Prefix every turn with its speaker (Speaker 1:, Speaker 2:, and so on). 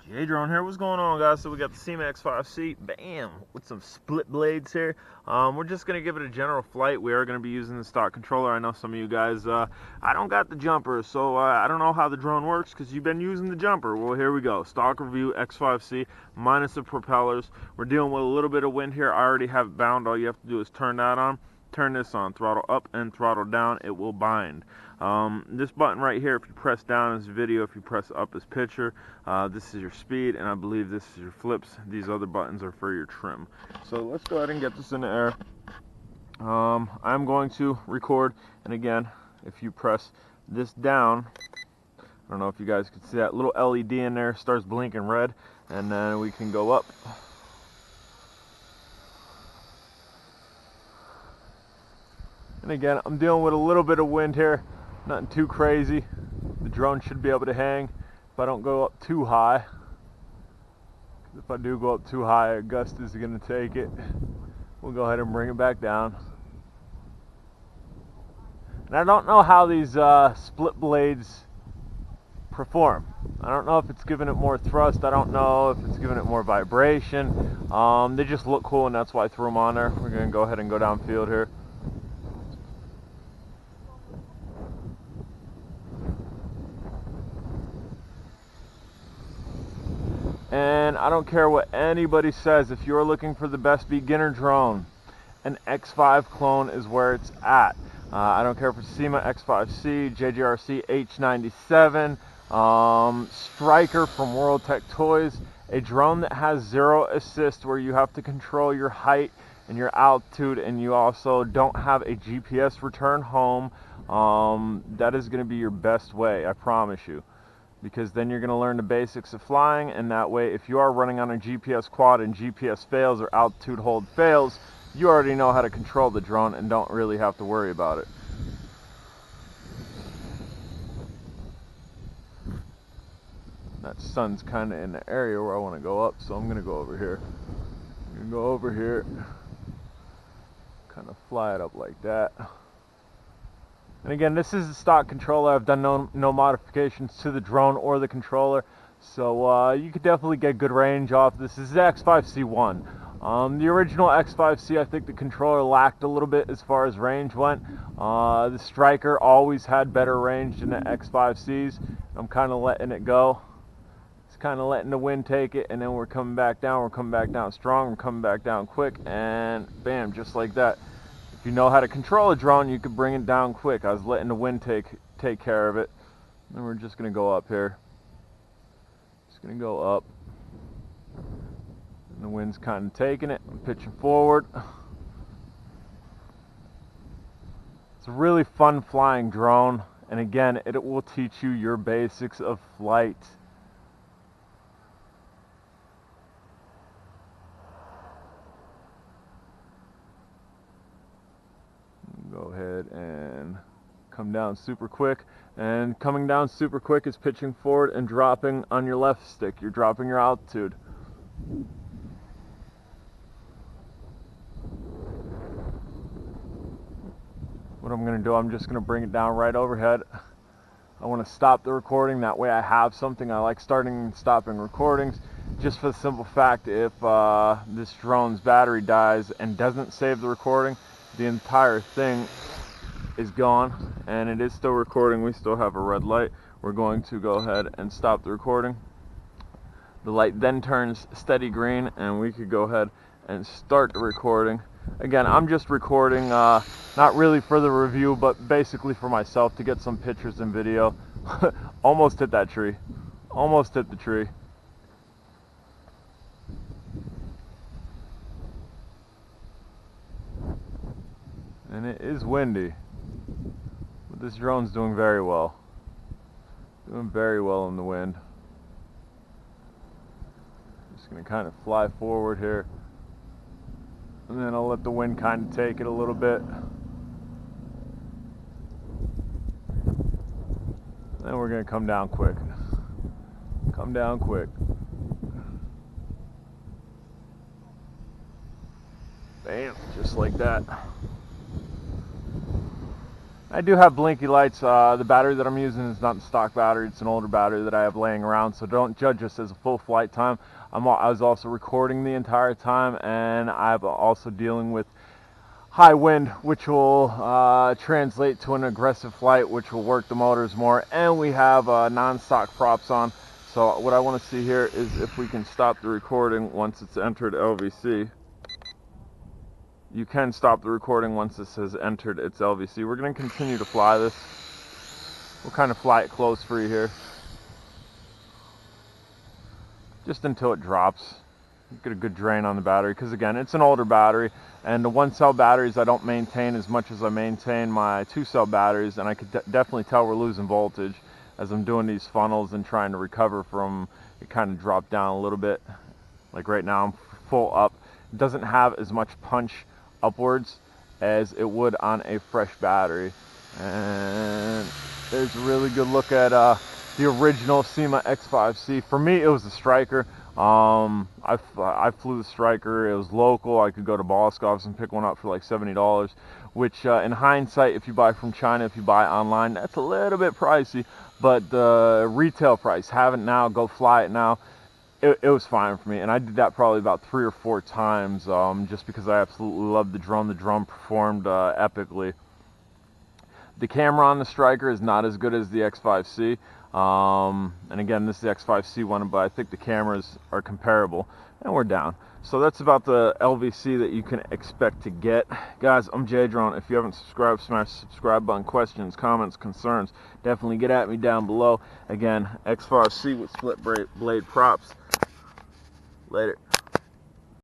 Speaker 1: Drone here. What's going on, guys? So we got the Syma X5C, bam, with some split blades here. We're just gonna give it a general flight. We are gonna be using the stock controller. I know some of you guys, I don't got the jumper, so I don't know how the drone works because you've been using the jumper. Well, here we go. Stock review X5C minus the propellers. We're dealing with a little bit of wind here. I already have it bound. All you have to do is turn that on. Turn this on, throttle up and throttle down, it will bind. This button right here, if you press down is video, if you press up is picture. This is your speed, and I believe this is your flips. These other buttons are for your trim. So let's go ahead and get this in the air. I'm going to record, and again, if you press this down, I don't know if you guys can see that little LED in there starts blinking red, and then we can go up. And again, I'm dealing with a little bit of wind here, nothing too crazy. The drone should be able to hang if I don't go up too high. If I do go up too high, a gust is going to take it. We'll go ahead and bring it back down. And I don't know how these split blades perform. I don't know if it's giving it more thrust. I don't know if it's giving it more vibration. They just look cool, and that's why I threw them on there. We're going to go ahead and go downfield here. And I don't care what anybody says, if you're looking for the best beginner drone, an X5 clone is where it's at. I don't care if it's Syma X5C, JGRC H97, Striker from World Tech Toys, a drone that has zero assist where you have to control your height and your altitude, and you also don't have a GPS return home. That is going to be your best way, I promise you. Because then you're going to learn the basics of flying, and that way if you are running on a GPS quad and GPS fails or altitude hold fails, you already know how to control the drone and don't really have to worry about it. That sun's kind of in the area where I want to go up, so I'm going to go over here. I'm going to go over here, kind of fly it up like that. And again, this is the stock controller. I've done no modifications to the drone or the controller, so you could definitely get good range off this. This is the X5C1. The original X5C, I think the controller lacked a little bit as far as range went. The Striker always had better range than the X5Cs. I'm kind of letting it go. It's kind of letting the wind take it, and then we're coming back down. We're coming back down strong. We're coming back down quick, and bam, just like that. If you know how to control a drone, you could bring it down quick. I was letting the wind take care of it. And we're just going to go up here. Just going to go up. And the wind's kind of taking it. I'm pitching forward. It's a really fun flying drone. And again, it will teach you your basics of flight. Go ahead and come down super quick, and coming down super quick is pitching forward and dropping on your left stick. You're dropping your altitude. What I'm going to do, I'm just going to bring it down right overhead. I want to stop the recording, that way I have something. I like starting and stopping recordings just for the simple fact, if this drone's battery dies and doesn't save the recording, the entire thing is gone, and it is still recording. We still have a red light. We're going to go ahead and stop the recording. The light then turns steady green, and we could go ahead and start the recording. Again, I'm just recording, not really for the review, but basically for myself to get some pictures and video. Almost hit that tree. Almost hit the tree. And it is windy, but this drone's doing very well. Doing very well in the wind. Just going to kind of fly forward here, and then I'll let the wind kind of take it a little bit. Then we're going to come down quick. Come down quick. Bam, just like that. I do have blinky lights. The battery that I'm using is not the stock battery. It's an older battery that I have laying around, so don't judge this as a full flight time. I was also recording the entire time, and I'm also dealing with high wind, which will translate to an aggressive flight, which will work the motors more, and we have non-stock props on. So what I want to see here is if we can stop the recording once it's entered LVC. You can stop the recording once this has entered its LVC. We're going to continue to fly this. We'll kind of fly it close free here, just until it drops. Get a good drain on the battery, because again, it's an older battery, and the 1-cell batteries I don't maintain as much as I maintain my 2-cell batteries, and I could definitely tell we're losing voltage as I'm doing these funnels and trying to recover from it. Kind of dropped down a little bit. Like right now I'm full up. It doesn't have as much punch upwards as it would on a fresh battery. And there's a really good look at the original Syma X5C. For me, it was the Striker. I flew the Striker. It was local. I could go to Boscov's and pick one up for like $70, which in hindsight, if you buy from China, if you buy online, that's a little bit pricey, but the retail price, have it now, go fly it now, it was fine for me. And I did that probably about 3 or 4 times, just because I absolutely loved the drone. The drone performed epically. The camera on the Striker is not as good as the X5C. And again, this is the X5C one, but I think the cameras are comparable. And we're down. So that's about the LVC that you can expect to get. Guys, I'm J-Drone. If you haven't subscribed, smash the subscribe button. Questions, comments, concerns, definitely get at me down below. Again, X5C with split blade props. Later.